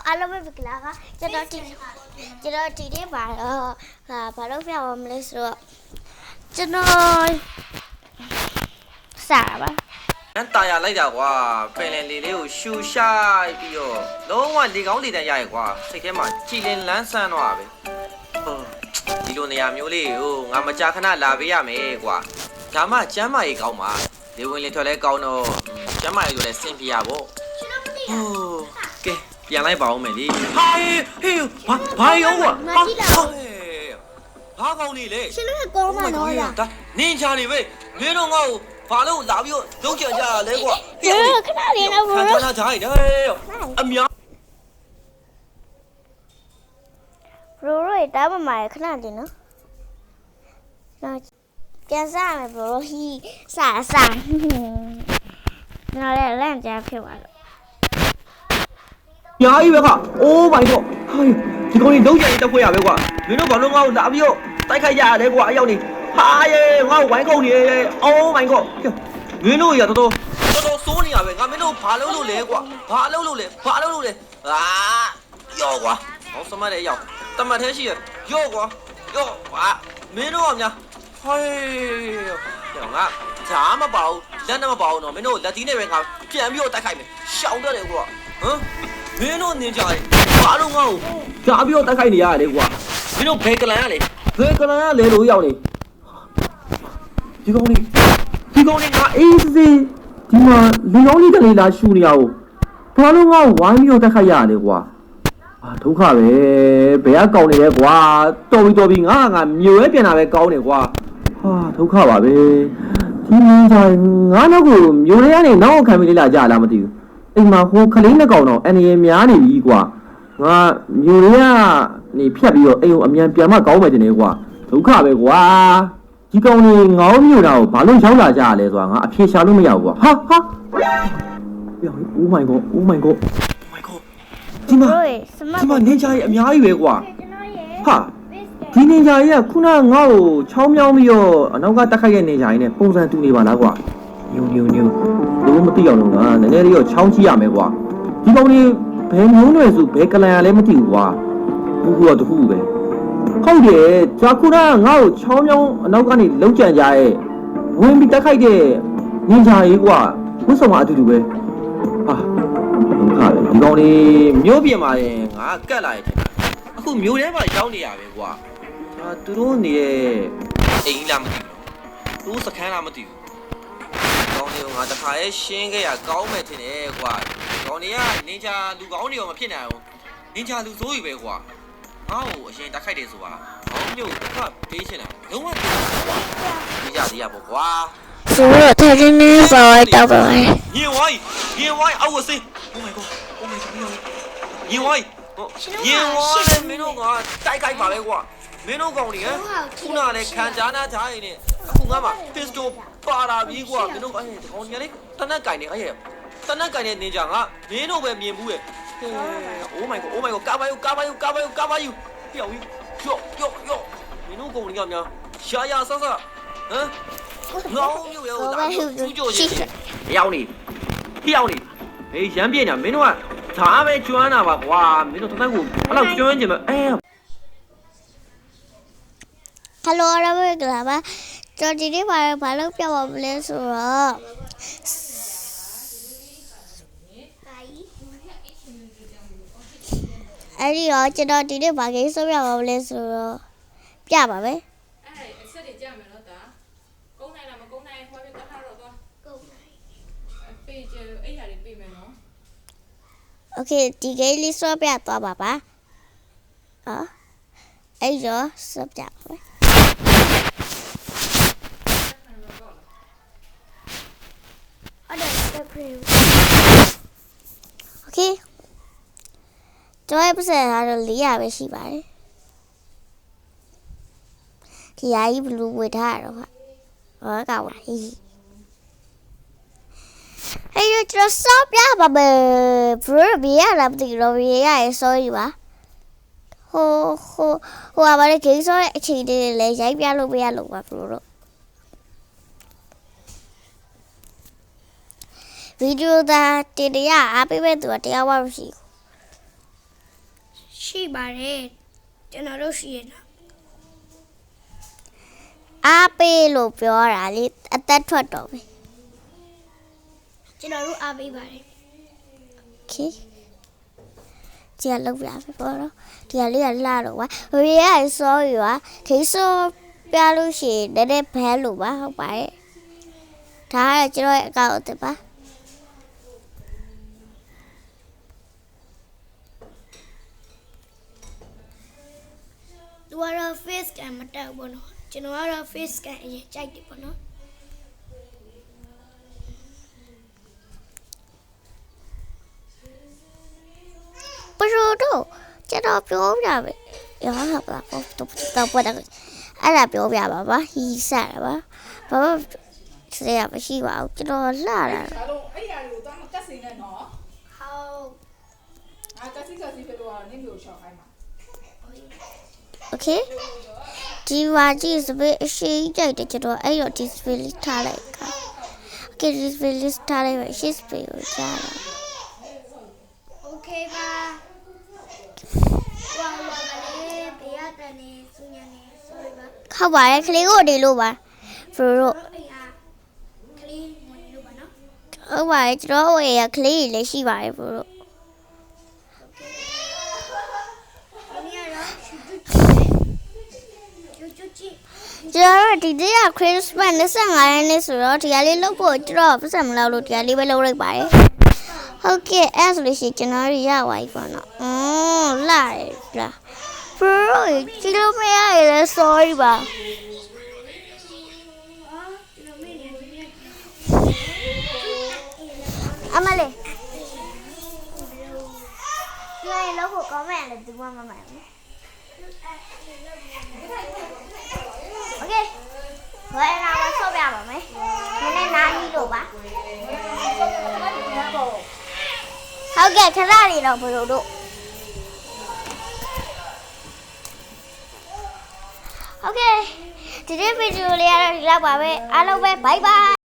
အားလုံးပဲပြီလားကကျွန်တော်ဒီနေ့ပါတော့ဘာလို့ပြအောင်မလဲဆိုတော့ကျွန်တော်စားပါတာယာလိုက်တာကွာပင်လယ်လေးကိုရှူရှိုက်ပြီးတော့လုံးဝလေကောင်းလေတန်းရရကွာစိတ်ထဲမှာကြည်လင်လန်းဆန်းသွားပဲဒီလိုနေရာမျိုးလေးကိုငါမကြာခဏလာပေးရမယ်ကွာဒါမှကျမ်းမာရေးကောင်းပါလေဝင်လေထွက်လဲကောင်းတော့ကျမ်းမာရေးဆိုလဲစင်ပြရပေါ့ကဲပြန်လိုက်ပါဦးမယ်လေဟေးဘာရောကွာဘာကောင်းနေလဲရှင်တို့ကကောင်းမှာနော်လားဒါနင်းချာနေပဲမင်းတို့ငါ့ကိုဘာလို့လာပြီးတော့လုံးကြကြလဲကွာခဏလေးနော်ဘရိုခဏထားတယ်အများဘရိုရဲ့တားမမရခဏလေးနော်ပြန်စားမယ်ဘရိုဟီစားနော်လည်းလန့်ကြဖြစ်သွားတော့ညာကြီးပဲခါအိုးမိုင်တော့ဟိုဒီကောင်ကြီးလုံးကြတက်ဖွဲ့ရပဲကွာမင်းတို့ဘာလို့ငါ့ကိုလာပြီးတော့တိုက်ခိုက်ကြရလဲကွာအရောက်နေဟာယေငါ့ကိုဝိုင်းကုန်နေအိုးမိုင်ကောမင်းတို့ရတော်စိုးနေရပဲငါမင်းတို့ဘာလုပ်လို့လဲကွာဘာလုပ်လို့လဲအာယောကွာဟောစမတဲ့ရောက်တမတ်သေးရှိရယောကွာယောဟာမင်းတို့ကများဟေးငါဓာမပါဘူးလက်နဲ့မပါဘူးနော်မင်းတို့လက်သီးနဲ့ပဲငါပြန်ပြီးတော့တိုက်ခိုက်မယ်ရှောင်းတော့တယ်ကွာဟမ်မင်းတို့နင်ကြတယ်ဘာလို့ငါ့ကိုဓာပြီးတော့တိုက်ခိုက်နေရတယ်ကွာမင်းတို့ဘယ်ကလန်ရလဲလို့ရောက်နေဒီကောင်လေးငါအေးစေးဒီမှာလူကောင်းလေးကလေးလာရှူနေရအောင်ဘာလို့ငါ့ကိုဝိုင်းပြီးတော့တိုက်ခိုက်ရလဲကွာဒုက္ခပဲဘယ်ကကောင်းနေလဲကွာတော်ပြီငါမြို့ရဲပြန်လာပဲကောင်းနေကွာဟာဒုက္ခပါပဲဒီမင်းတိုင်းငါနောက်ကိုမြို့ရဲကနေနောက်ခံပြီးလေးလာကြလားမသိဘူးအိမ်မှာဟိုခလေးနှစ်ကောင်တော့အနေရများနေပြီကွာငါမြို့ရဲကနေဖြတ်ပြီးတော့အိမ်ကိုအမြန်ပြန်မကောင်းမယ်တင်နေကွာဒုက္ခပဲကွာဒီကောင်ကြီးငေါင်းမြို့တာကိုဘာလို့ရောက်လာကြရလဲဆိုတာငါအဖြေရှာလို့မရဘူးကွာဟာOh my godဒီမှာနင်ဂျာကြီးအများကြီးပဲကွာဟာဒီနင်ဂျာကြီးကခုနငါ့ကိုချောင်းမြောင်းပြီးတော့အနောက်ကတက်ခိုက်တဲ့နင်ဂျာကြီးနဲ့ပုံစံတူနေပါလားကွာညူလို့မသိအောင်လို့ငါနည်းနည်းလေးတော့ချောင်းကြည့်ရမယ်ကွာဒီကောင်ကြီးဘယ်မျိုးနွယ်စုဘယ်ကလန်ရလဲမသိဘူးကွာဘူးကတော့တခုပဲဟုတ်တယ်ဂျာခုနငါ့ကိုချောင်းမြောင်းအနောက်ကနေလုံးကြံကြရဲ့ဝင်ပြီးတက်ခိုက်တဲ့နင်ဂျာကြီးကွာဝတ်ဆောင်အတူတူပဲဟာဒုက္ခပဲဒီကောင်လေးမျိုးပြင်ပါရင်ငါကတ်လာရင်အခုမျိုးထဲမှာရောက်နေရပဲကွာသူတို့နေတဲ့အိမ်လားမသိဘူးသူစခန်းလားမသိဘူးကောင်းလေးကငါတခါရဲ့ရှင်းခဲ့ရကောင်းမယ်ထင်တယ်ကွာကောင်းလေးကနင်ဂျာလူကောင်းတွေရောမဖြစ်နိုင်ဘူးနင်ဂျာလူဆိုးကြီးပဲကွာငါ့ကိုအရင်တက်ခိုက်တယ်ဆိုတာကောင်းမျိုးတစ်ခါပေးချင်တာလုံးဝဒီကြသေးရပေါ့ကွာဆိုတော့ထိုင်နေပါတော့ပါညင်ဝိုင်းအောက်ကိုစေး Oh my god ညင်ဝိုင်းမင်းတို့ကတိုက်ခိုက်ပါပဲကွာမင်းတို့ကောင်တွေခုနလည်းခံကြားနာထားရင်အခုငါမှ pistol ပါလာပြီကွာမင်းတို့ဒီကောင်ကြီးလေးတနက်ကင်နေတနက်ကင်နေနေကြငါမင်းတို့ပဲမြင်ဘူးရဲ့Oh my god ကာပါယူပြောင်းယောမင်းတို့ကောင်တွေကများရှာဆဆဟမ်ငေါင်းမျိုးရောလာကျူးကြော်ချင်းရောက်နေဘေးရမ်းပြနေတာမင်းတို့ကဓာပဲကျွမ်းတာပါကွာမင်းတို့တန်းကိုအဲ့လောက်ကျွမ်းကြမှာHello ရပါကလာပါကျွန်တော်ဒီနေ့ဘာလို့ပြောပါမလဲဆိုတော့အဲ့ဒီတော့ကျွန်တော်ဒီနေ့ဘာကိစ္စပြပါမလဲဆိုတော့ပြပါမယ်အဆက်တွေကြမယ်နော်ဒါကုန်းနိုင်လားမကုန်းနိုင်ဟောပြတော့တော့ကုန်းနိုင်ပေးကြအဲ့ဟာတွေပေးမယ်နော် Okay ဒီကိလေးဆော့ပြသွားပါပါအဲ့တော့ဆော့ပြပါမယ်Okay ကျွန်တော်ပတ်စံကတော့400ပဲရှိပါတယ်ဒီအကြီးဘလူးဝေထားရတော့ဟောကောက်လာဟိဟဲ့ကျွန်တော်စောပြပါမယ်ဘရိုဘီရလာပြီရောဘီရရဲ့ sorry ပါဟိုပါလေဂိမ်းဆောရဲ့အခြေအနေတွေလည်းရိုက်ပြလို့မရလို့ပါဘရိုတို့ဗီဒီယိုသားတင်ရအားပေးမဲ့သူကတရားဝမရှိဘူး ရှိပါတယ်ကျွန်တော်တို့ရှိရတာ အားပေးလို့ပြောတာလေအသက်ထွက်တော့ပြီ ကျွန်တော်တို့အားပေးပါတယ် โอเคဒီကလောက်ပြပြီပေါ့နော်ဒီကလေးကလှတော့ကွာဟိုရရစောရွာခေဆိုးပြလို့ရှိရင်တည်းဘဲလို့ပါဟုတ်ပါတယ်ဒါကကျွန်တော်ရဲ့အကောင့်အသစ်ပါ သူကတော့ face scan မတက်ဘူးနော်ကျွန်တော်ကတော့ face scan အရင်ကြိုက်တယ်ပေါ့နော် ပရိုတော့ကျွန်တော်ပြောပြပဲရောဟာပါတော့ပေါ်တော့အဲ့ဒါပြောပြပါပါဟီးစားတာပါဘာဆရာမရှိပါဘူးကျွန်တော်လှတာ ဒါတော့အဲ့ရတွေကိုတော့မကတ်စင်နဲ့နော် ဟုတ် အာကတ်စီဖြစ်လို့ကတော့နင်းမျိုးရှောင်းခိုင်းမှာ โอเคဒီဝါကြီးစပယ်အရှိကြိုက်တယ်ကျွန်တော်အဲ့တော့ဒီစပယ်လေးထားလိုက်ခါโอเคဒီစပယ်လေးထားလိုက်ပဲရှိစပယ်ကိုကြားလာ โอเคပါဝါဝါကလေးဘေးရတဲ့နေစူညာနေ sorry ပါ ခောက်ပါတယ်ကလေးကိုဒီလိုပါဖရိုတို့ အဲ့ဟာကလေးဝင်လို့ပါနော် ဟုတ်ပါတယ်ကျွန်တော်ရဲ့ကလေးကြီးလည်းရှိပါတယ်ဖရိုတို့ ဒီနေ့ရောချူချူချီ ကျွန်တော်ဒီနေ့က Christmas 25ရက်နေ့ဆိုတော့ဒီကလေးလုပ်ဖို့ကျွန်တော်ပတ်စံမလောက်လို့ဒီကလေးပဲလုပ်လိုက်ပါတယ်ဟုတ်ကဲ့အဲ့ဆိုလို့ရှိရင်ကျွန်တော်ရပါပြီပေါ့နော်လာရလားဖရိုကြည့်လို့မရရလဲ sorry ပါ ကျွန်တော်မေ့နေတယ် အမလေးဒီနေ့လောက်ဖို့ကောင်းမယ်လေဒီမှာမမှန်ဘူးโอเคဘယ်နာမဆော့ပြပါမယ်နည်းနည်းနားကြီးလို့ပါဟုတ်ကဲ့ခဏလေးတော့ဘယ်လိုတို့โอเคဒီနေ့ဗီဒီယိုလေးကတော့ဒီလောက်ပါပဲအားလုံးပဲ bye bye